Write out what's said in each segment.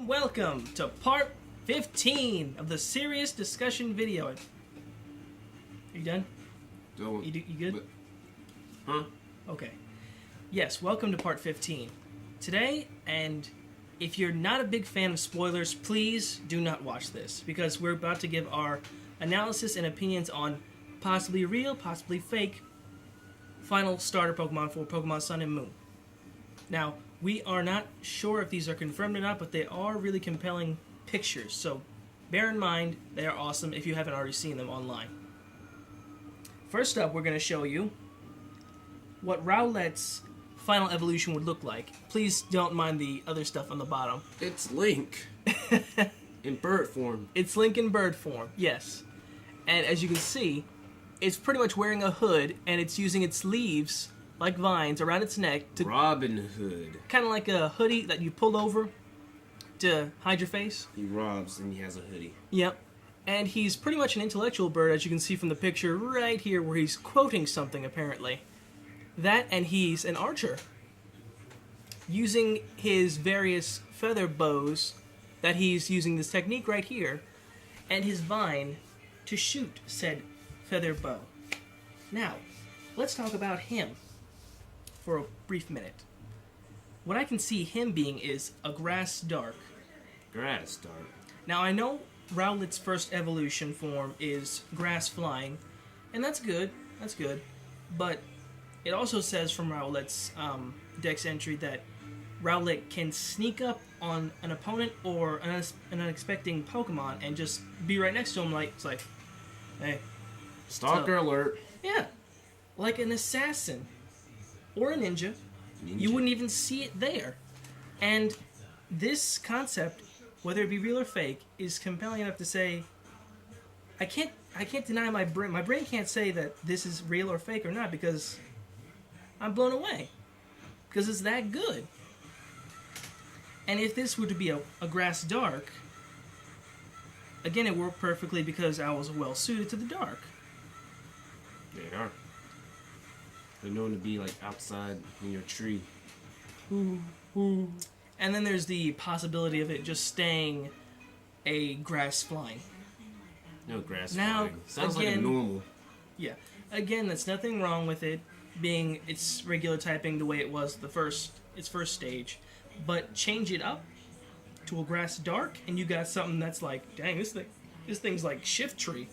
Welcome to part 15 of the serious discussion video. Are you done? You good? Huh? Okay. Yes, welcome to part 15. Today, and if you're not a big fan of spoilers, please do not watch this, because we're about to give our analysis and opinions on possibly real, possibly fake, final starter Pokemon for Pokemon Sun and Moon. Now, we are not sure if these are confirmed or not, but they are really compelling pictures, so bear in mind they are awesome if you haven't already seen them online. First up, we're going to show you what Rowlet's final evolution would look like. Please don't mind the other stuff on the bottom. It's Link. In bird form. It's Link in bird form, yes. And as you can see, it's pretty much wearing a hood, and it's using its leaves, like vines, around its neck to... Robin Hood. Kind of like a hoodie that you pull over to hide your face. He robs and he has a hoodie. Yep. And he's pretty much an intellectual bird, as you can see from the picture right here, where he's quoting something, apparently. That, and he's an archer, using his various feather bows that he's using this technique right here, and his vine to shoot said feather bow. Now, let's talk about him for a brief minute. What I can see him being is a grass dark. Grass dark. Now, I know Rowlet's first evolution form is grass flying, and that's good, but it also says from Rowlet's dex entry that Rowlet can sneak up on an opponent or an unexpected Pokemon and just be right next to him, like, it's like, hey. Stalker alert. Yeah, like an assassin or a ninja. You wouldn't even see it there. And this concept, whether it be real or fake, is compelling enough to say, I can't deny my brain. My brain can't say that this is real or fake or not, because I'm blown away. Because it's that good. And if this were to be a grass dark, again, it worked perfectly because owls are well suited to the dark. They are. They're known to be like outside in your tree. Ooh, ooh. And then there's the possibility of it just staying a grass flying. No grass now, flying. Sounds again, like a normal. Yeah. Again, there's nothing wrong with it being its regular typing the way it was its first stage. But change it up to a grass dark, and you got something that's like, dang, this thing's like Shift Tree.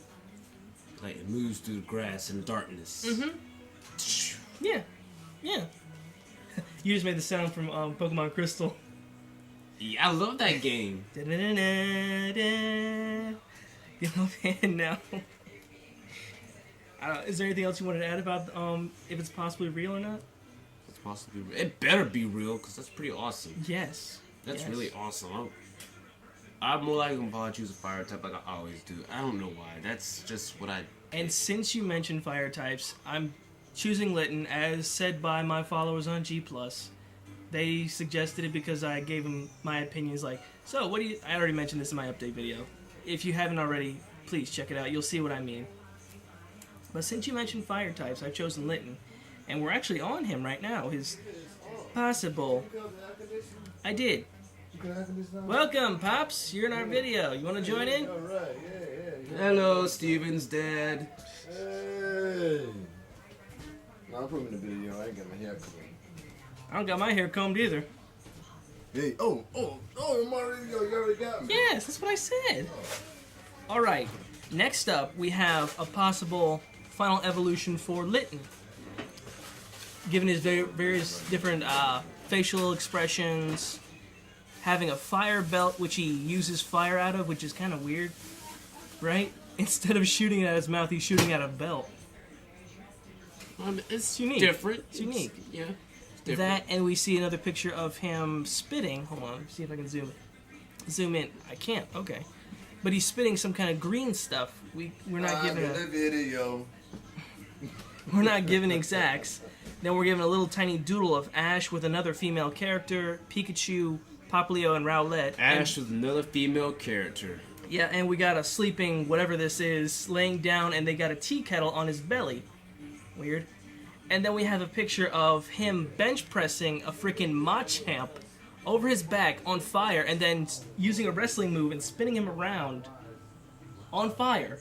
Like it moves through the grass and darkness. Mm-hmm. Yeah. Yeah. You just made the sound from Pokemon Crystal. Yeah, I love that game. Get off hand now. Is there anything else you wanted to add about if it's possibly real or not? It's possibly real. It better be real, because that's pretty awesome. Yes. That's really awesome. I'm more likely going to probably choose a fire type like I always do. I don't know why. That's just what I... And since you mentioned fire types, I'm choosing Lytton, as said by my followers on G+. They suggested it because I gave them my opinions, like, so what do you... I already mentioned this in my update video. If you haven't already, please check it out. You'll see what I mean. But since you mentioned fire types, I've chosen Lytton. And we're actually on him right now. His possible... I did. Welcome, Pops. You're in our video. You want to join in? Hello, Steven's dad. Hey. No, I'm putting in the video. I ain't got my hair combed. I don't got my hair combed either. Hey, oh, Mario, you already got me. Yes, that's what I said. Alright, next up, we have a possible final evolution for Lytton. Given his various different facial expressions, having a fire belt, which he uses fire out of, which is kind of weird, right? Instead of shooting at his mouth, he's shooting at a belt. It's unique. Different. It's unique. Yeah. That, and we see another picture of him spitting. Hold on, see if I can zoom in. I can't. Okay, but he's spitting some kind of green stuff. We're not giving a video. We're not giving exacts. Then we're given a little tiny doodle of Ash with another female character, Pikachu, Popleo, and Rowlet. Ash with another female character. Yeah, and we got a sleeping whatever this is laying down, and they got a tea kettle on his belly. Weird. And then we have a picture of him bench pressing a freaking Machamp over his back on fire and then using a wrestling move and spinning him around on fire.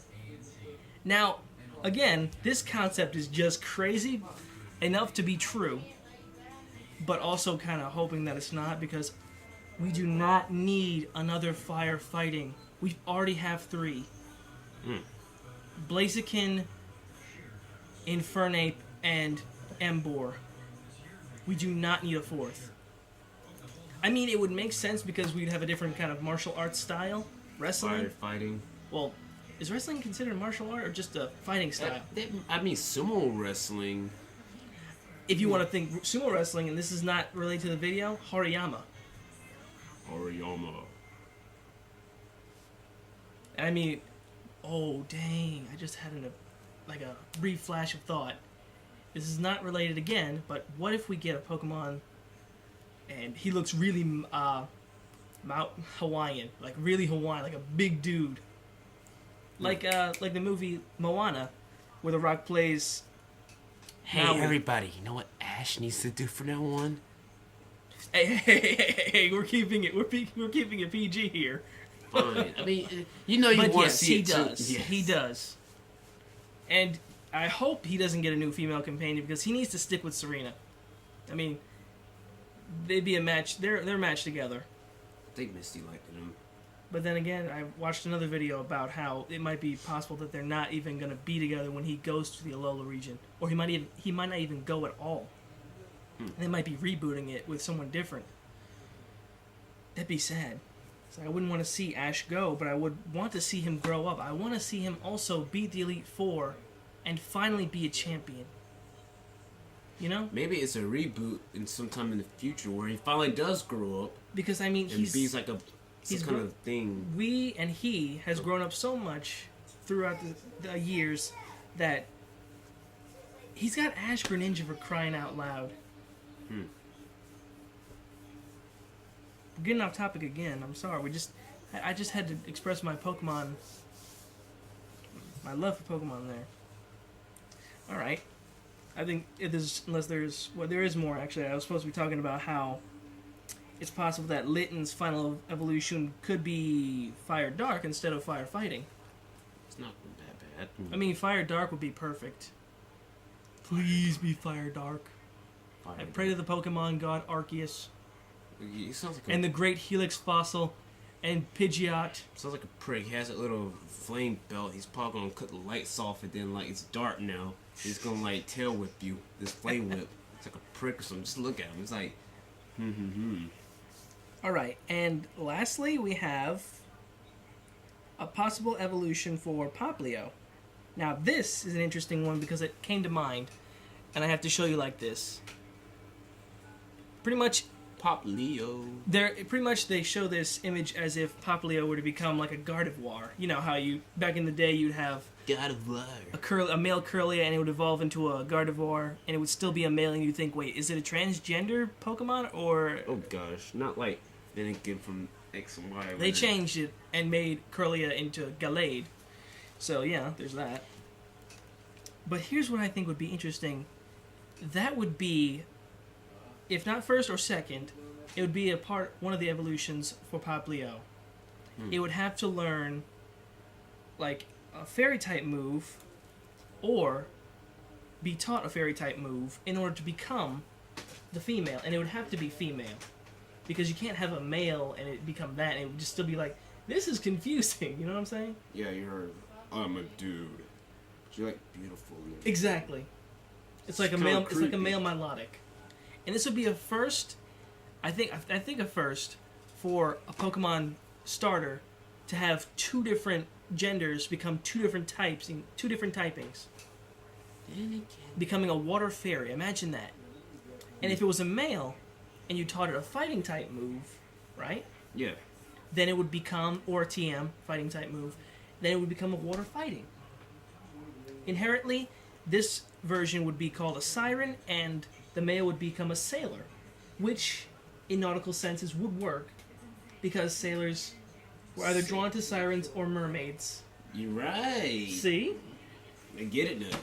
Now, again, this concept is just crazy enough to be true, but also kind of hoping that it's not, because we do not need another fire fighting. We already have 3. Blaziken, Infernape, and Emboar. We do not need a 4th. I mean, it would make sense because we'd have a different kind of martial arts style. Wrestling. Firefighting. Well, is wrestling considered martial art or just a fighting style? I mean, sumo wrestling. If you want to think sumo wrestling, and this is not related to the video, Hariyama. I mean, oh dang! I just had a brief flash of thought. This is not related again, but what if we get a Pokemon, and he looks really Hawaiian, like really Hawaiian, like a big dude, like the movie Moana, where the Rock plays. Hey, everybody! You know what Ash needs to do from now on? Hey! We're keeping it PG here. Fine. I mean, you want to see it too. Yes, he does. And I hope he doesn't get a new female companion because he needs to stick with Serena. I mean, they'd be a match. They're matched together. I think Misty liked him. But then again, I watched another video about how it might be possible that they're not even going to be together when he goes to the Alola region, or he might not even go at all. And they might be rebooting it with someone different. That'd be sad. So I wouldn't want to see Ash go, but I would want to see him grow up. I want to see him also beat the Elite Four and finally be a champion. You know? Maybe it's a reboot in sometime in the future where he finally does grow up. Because, I mean, and he's like some kind of thing. He has grown up so much throughout the years that he's got Ash Greninja for crying out loud. We're getting off topic again. I'm sorry. I just had to express my love for Pokemon there. All right. I think there is more actually. I was supposed to be talking about how it's possible that Lytton's final evolution could be Fire Dark instead of Fire Fighting. It's not that bad. I mean, Fire Dark would be perfect. Please be Fire Dark. I pray to the Pokemon god Arceus. He sounds like and the great Helix Fossil and Pidgeot. Sounds like a prick. He has a little flame belt. He's probably gonna cut the lights off and then it's dark now. He's gonna tail whip you. This flame whip. It's like a prick or something. Just look at him. It's like Alright, and lastly we have a possible evolution for Popleo. Now this is an interesting one because it came to mind, and I have to show you like this. Pretty much Popleo. They show this image as if Popleo were to become like a Gardevoir. You know how back in the day you'd have a male Curlia and it would evolve into a Gardevoir and it would still be a male and you'd think, wait, is it a transgender Pokemon or... Oh gosh, not like they didn't get from X and Y. They changed it and made Curlia into Gallade. So yeah, there's that. But here's what I think would be interesting. That would be... If not first or second, it would be one of the evolutions for Popleo. It would have to learn, like, a Fairy-type move, or be taught a Fairy-type move in order to become the female. And it would have to be female. Because you can't have a male and it become that, and it would just still be like, this is confusing, you know what I'm saying? Yeah, you heard, I'm a dude. You're, like, beautiful. Exactly. It's like a male Milotic. And this would be a first, I think a first for a Pokemon starter to have 2 different genders become 2 different types in 2 different typings. Becoming a water fairy, imagine that. And if it was a male and you taught it a fighting type move, right? Yeah. Then it would become, or a TM, fighting type move, then it would become a water fighting. Inherently, this version would be called a siren and the male would become a sailor, which, in nautical senses, would work because sailors were either drawn to sirens or mermaids. You're right. See? I get it now.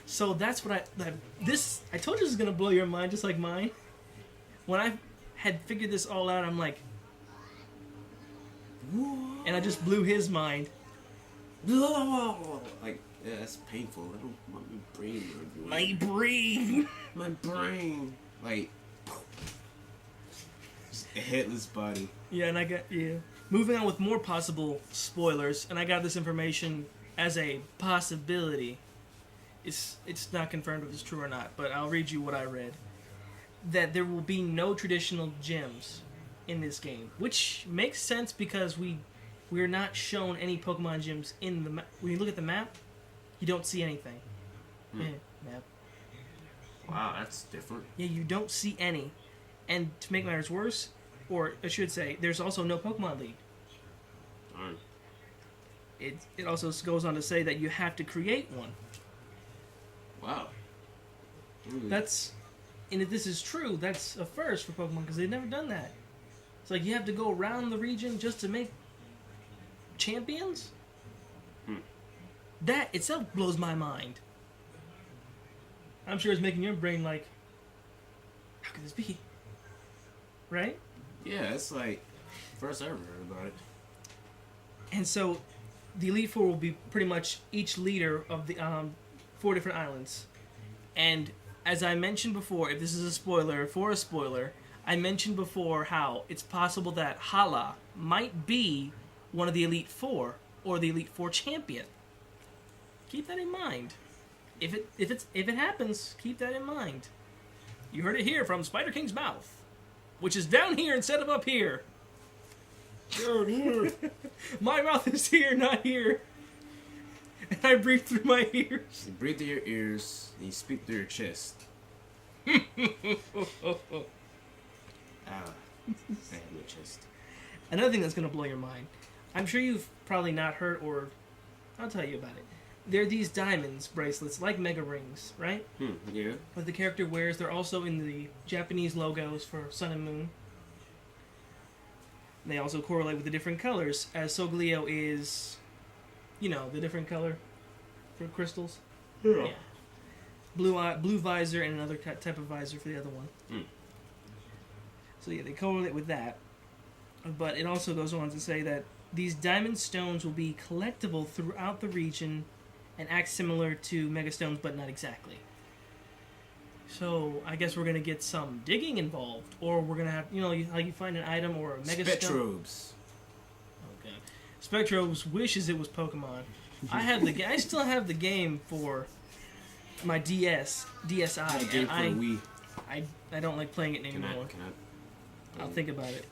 So that's what I told you this is gonna blow your mind, just like mine. When I had figured this all out. I'm like, and I just blew his mind. Like, yeah, that's painful. I don't want my brain. My brain. My brain. Like, just a headless body. Yeah, and moving on with more possible spoilers, and I got this information as a possibility. It's not confirmed if it's true or not, but I'll read you what I read. That there will be no traditional gyms in this game, which makes sense because we're not shown any Pokemon gyms in the map. When you look at the map, you don't see anything. Map. Wow, that's different. Yeah, you don't see any. And to make matters worse, or I should say, there's also no Pokémon League. Darn. It also goes on to say that you have to create one. Wow. And if this is true, that's a first for Pokemon because they've never done that. It's like you have to go around the region just to make champions? That itself blows my mind. I'm sure it's making your brain like, how could this be? Right? Yeah, it's like, first I ever heard about it. And so, the Elite Four will be pretty much each leader of the 4 different islands. And as I mentioned before, if this is a spoiler, for a spoiler, I mentioned before how it's possible that Hala might be one of the Elite Four, or the Elite Four champion. Keep that in mind. If it happens, keep that in mind. You heard it here from SpiderKing's mouth, which is down here instead of up here. Down here. My mouth is here, not here. And I breathe through my ears. You breathe through your ears, and you speak through your chest. I have no chest. Another thing that's going to blow your mind. I'm sure you've probably not heard, or I'll tell you about it. There are these diamonds bracelets, like Mega Rings, right? Yeah. That the character wears. They're also in the Japanese logos for Sun and Moon. They also correlate with the different colors, as Solgaleo is, the different color for crystals. Yeah. Blue visor and another type of visor for the other one. So yeah, they correlate with that. But it also goes on to say that these diamond stones will be collectible throughout the region and act similar to Mega Stones, but not exactly. So I guess we're gonna get some digging involved, or we're gonna have, how you find an item or a Mega Stone. Spectrobes. Okay. Spectrobes wishes it was Pokemon. I still have the game for my DSi. Game for the Wii. I don't like playing it anymore. Can I? I'll think about it.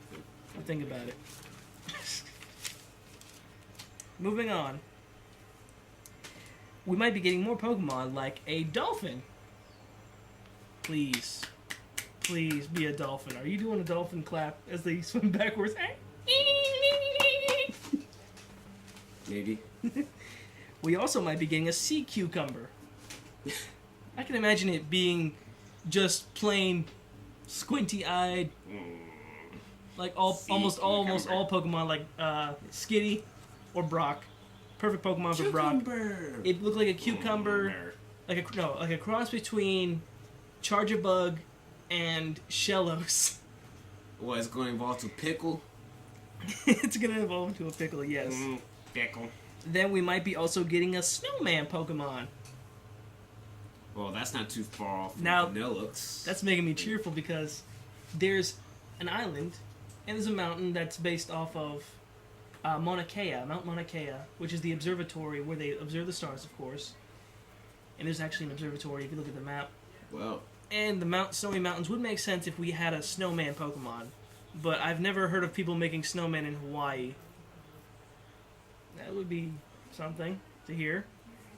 Moving on. We might be getting more Pokemon, like a dolphin. Please be a dolphin. Are you doing a dolphin clap as they swim backwards? Maybe. We also might be getting a sea cucumber. I can imagine it being just plain squinty-eyed, like almost all Pokemon, like Skitty or Brock. Perfect Pokemon for Brock. It looked like a cucumber, like a cross between Charjabug and Shellos. What, it's going to evolve to Pickle? It's going to evolve into a pickle, yes. Pickle. Then we might be also getting a snowman Pokemon. Well, that's not too far off from Now, Vanillux. That's making me cheerful because there's an island and there's a mountain that's based off of Mauna Kea, Mount Mauna Kea, which is the observatory where they observe the stars, of course. And there's actually an observatory if you look at the map. Well. And the snowy mountains would make sense if we had a snowman Pokemon. But I've never heard of people making snowmen in Hawaii. That would be something to hear.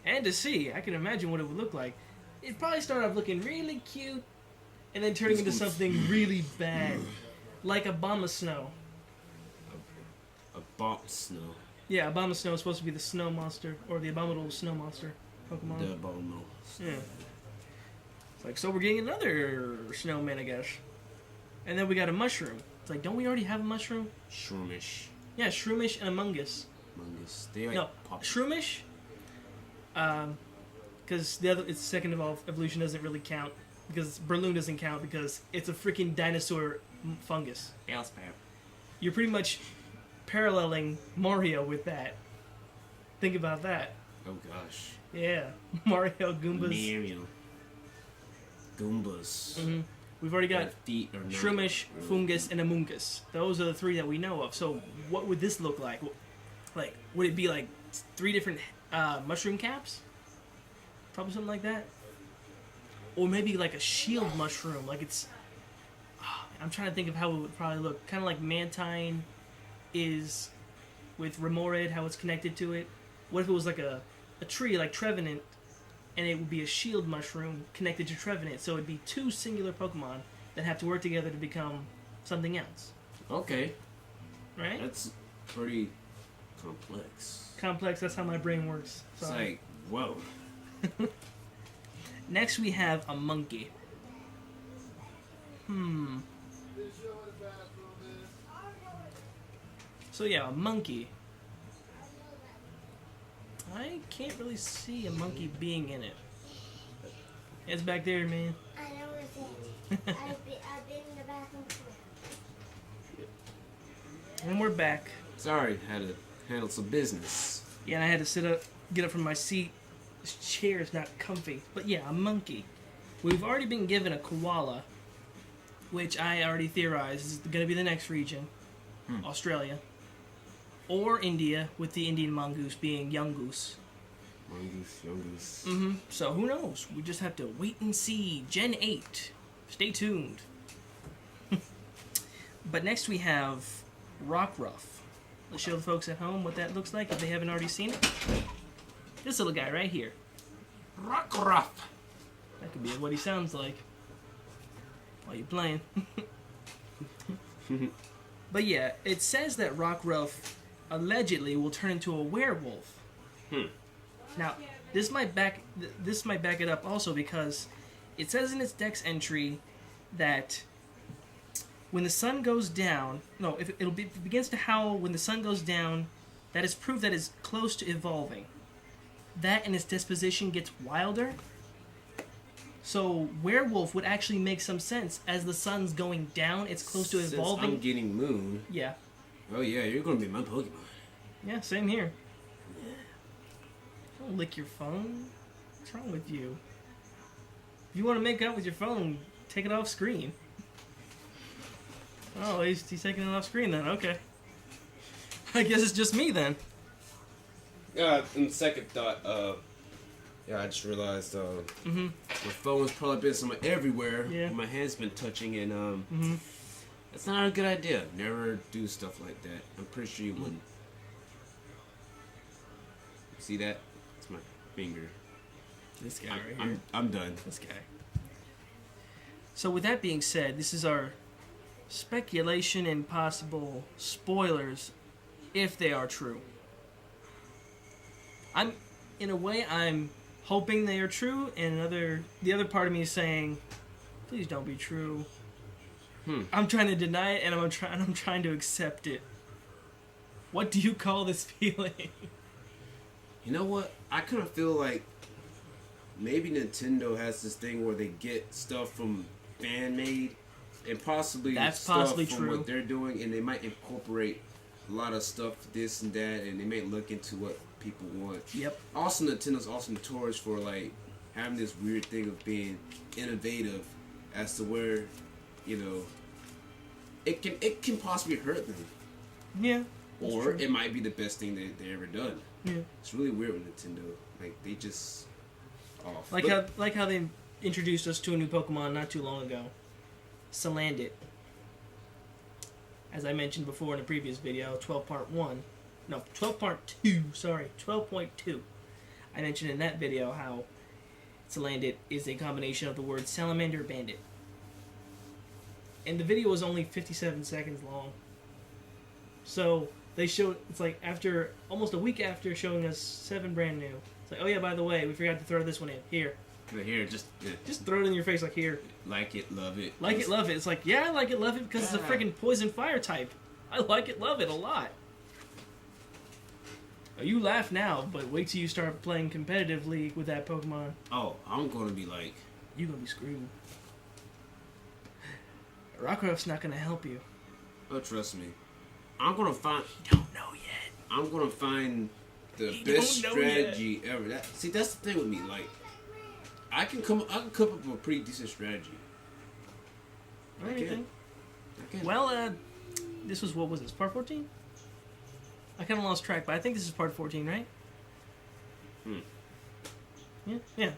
And to see. I can imagine what it would look like. It'd probably start off looking really cute, and then turning into something really bad. Like Abomasnow. Abomasnow. Yeah, Abomasnow is supposed to be the snow monster, or the abominable snow monster Pokemon. The abominable. Yeah. It's like, so we're getting another snowman, I guess. And then we got a mushroom. It's like, don't we already have a mushroom? Shroomish. Yeah, Shroomish and Amoonguss. They like No, Shroomish, because its second evolution doesn't really count, because Breloom doesn't count because it's a freaking dinosaur fungus. Bellsprout. You're pretty much paralleling Mario with that. Think about that. Oh gosh. Yeah, Mario, Goombas. Mario. Goombas. Mm-hmm. We've already got Their feet are not Shroomish, really- Fungus, and Amoongus. Those are the three that we know of. So what would this look like? Like, would it be like 3 different mushroom caps? Probably something like that. Or maybe like a shield mushroom. Like it's... I'm trying to think of how it would probably look. Kind of like Mantine is with Remoraid, how it's connected to it. What if it was like a tree like Trevenant, and it would be a shield mushroom connected to Trevenant, so it'd be 2 singular Pokemon that have to work together to become something else. Okay. Right? That's pretty complex. Complex, that's how my brain works. It's Sorry. like, whoa. Next we have a monkey. So yeah, a monkey. I can't really see a monkey being in it. It's back there, man. I know it's it. I've been in the bathroom too. And we're back. Sorry, had to handle some business. Yeah, and I had to get up from my seat. This chair is not comfy. But yeah, a monkey. We've already been given a koala, which I already theorized is going to be the next region. Australia. Or India, with the Indian mongoose being young goose. Mongoose, young goose. Mm-hmm. So who knows? We just have to wait and see. Gen 8. Stay tuned. But next we have Rockruff. Let's show the folks at home what that looks like if they haven't already seen it. This little guy right here. Rockruff. That could be what he sounds like while you're playing. But yeah, it says that Rockruff allegedly will turn into a werewolf. Now, this might back it up also because it says in its Dex entry that when the sun goes down, if it begins to howl when the sun goes down, that is proof that it's close to evolving. That and its disposition gets wilder. So werewolf would actually make some sense as the sun's going down. It's close to evolving. Since I'm getting moon. Yeah. Oh yeah, you're gonna be my Pokemon. Yeah, same here. Don't lick your phone. What's wrong with you? If you want to make out with your phone, take it off screen. Oh, he's taking it off screen then. Okay. I guess it's just me then. In second thought, I just realized my phone's probably been somewhere everywhere. Yeah. My hand's been touching, and that's not a good idea. Never do stuff like that. I'm pretty sure you wouldn't. See that? It's my finger. This guy right here. I'm done. This guy. So with that being said, this is our speculation and possible spoilers, if they are true. In a way, I'm hoping they are true, and the other part of me is saying, please don't be true. I'm trying to deny it, and I'm trying to accept it. What do you call this feeling? You know what? I kind of feel like maybe Nintendo has this thing where they get stuff from fan-made and possibly That's stuff possibly from true. what they're doing, and they might incorporate a lot of stuff, this and that, and they may look into what people want. Yep. Also, Nintendo's also notorious for like having this weird thing of being innovative as to where, it can possibly hurt them, Yeah. that's or true. it might be the best thing they ever done. Yeah. It's really weird with Nintendo. Like they just off. Like how they introduced us to a new Pokemon not too long ago, Salandit. As I mentioned before in a previous video, 12.2. I mentioned in that video how Salandit is a combination of the words salamander bandit. And the video was only 57 seconds long. So they showed, it's like after, almost a week after showing us 7 brand new. It's like, oh yeah, by the way, we forgot to throw this one in. Here. But here, just Throw it in your face like here. like it, love it. Like it, love it. It's like, yeah, I like it, love it because it's a freaking poison fire type. I like it, love it a lot. Oh, you laugh now, but wait till you start playing competitively with that Pokemon. Oh, I'm gonna be like, You're gonna be screwed. Rockruff's not gonna help you. Oh, trust me. I'm gonna find. You don't know yet. I'm gonna find the You best don't know strategy ever. See, that's the thing with me. Like, I can come up with a pretty decent strategy. I can. Well, this was, what was this, part 14? I kind of lost track, but I think this is part 14, right? Yeah.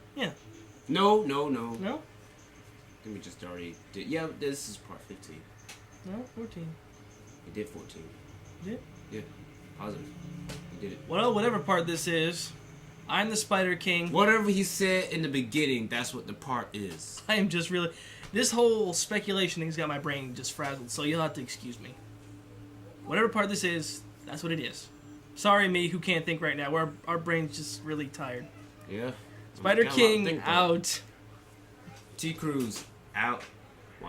No. No? Let me just already did. Yeah, this is part 15. No, 14. You did 14. Did? Yeah, positive. You did it. Well, whatever part this is, I'm the Spider King. Whatever he said in the beginning, that's what the part is. I am just really... This whole speculation thing's got my brain just frazzled, so you'll have to excuse me. Whatever part this is, that's what it is. Sorry, me, who can't think right now. Our brain's just really tired. Yeah. Spider King out. T-Cruise out.